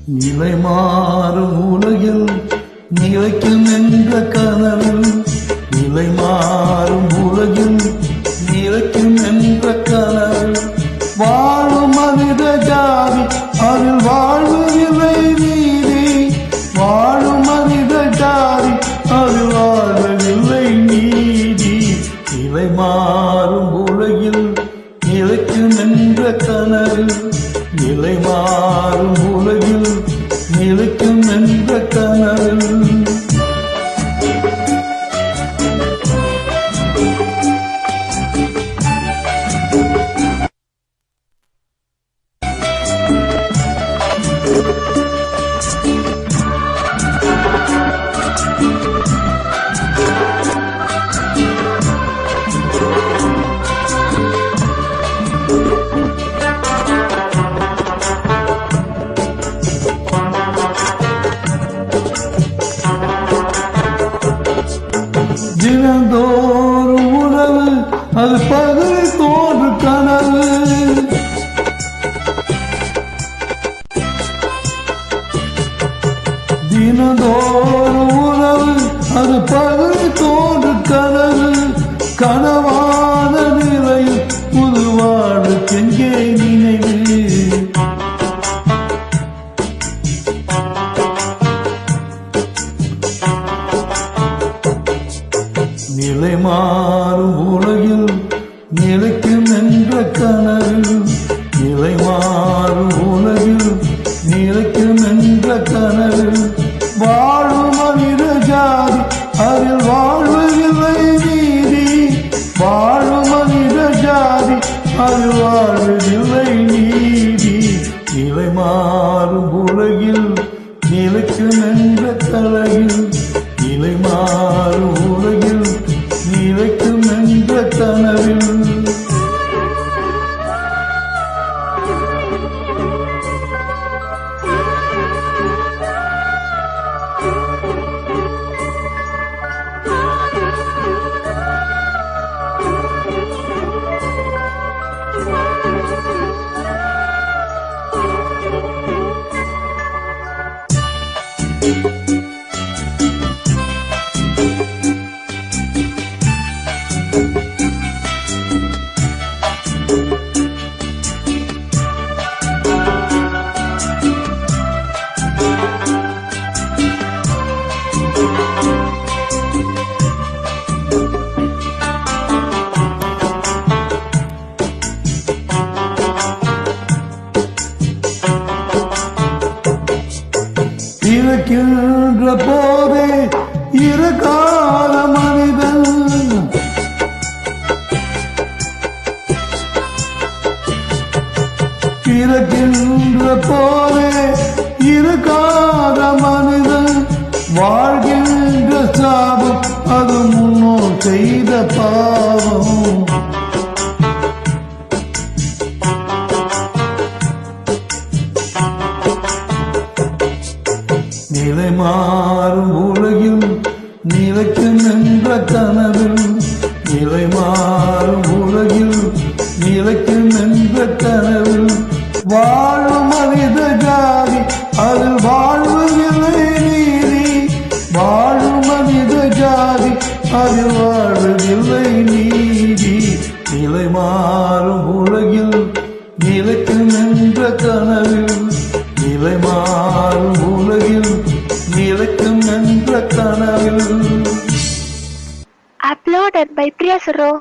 நிலை மாறும் உலகில் நிலைக்கும் என்ற கனவில், நிலை மாறும் உலகில் நிலைக்கும் என்ற கனவில், வாழும் மனித ஜாதி அதில் வாழ்வு இல்லை நீதி, வாழும் மனித ஜாதி அதில் வாழ்வதில்லை நீதி. நிலை மாறும் உலகில் நிலைக்கும் என்ற கனவில், நிலை மாறும் உலகில் நிலைக்கும் என்ற கனவில். தினந்தோறும் உணவு அது பகல் தோன்று கனவு, தினந்தோறும் உணவு அது பகல் தோன்று கனவு, கனவான நிலையில் புதுவாழ்வு எங்கே நினைவு. நிலை மாறும் உலகில் நிலைக்கும் என்ற கனவில், நிலை மாறும் உலகில் நிலைக்கும் என்ற கனவில், வாழும் மனித ஜாதி அதில் வாழ்வதில்லை நீதி, வாழும் மனித ஜாதி அதில் வாழ்வதில்லை நீதி. நிலை மாறும் உலகில் நிலைக்கும் என்ற கலையில், நிலை மாறும் உலகில் நிலைக்கும் என்ற கனவில். இருக்கின்ற போதே இருக்காத மனிதன், இருக்கின்ற போதே இருக்காத மனிதன், வாழ்கின்ற சாபம் அது முன்னோர் செய்த பாவம். நிலை மாறும் உலகில் நிலைக்கும் என்ற கனவில், நிலை மாறும் உலகில் நிலைக்கும் என்ற கனவில், வாழும் மனித ஜாதி அதில் வாழ்வதில்லை நீதி, வாழும் மனித ஜாதி அதில் வாழ்வதில்லை நீதி. நிலை மாறும் உலகில் நிலைக்கும் என்ற கனவில், நிலை மாறும் உலகில் நிலைக்கும் என்ற கனவில். Uploaded by Priya Suro.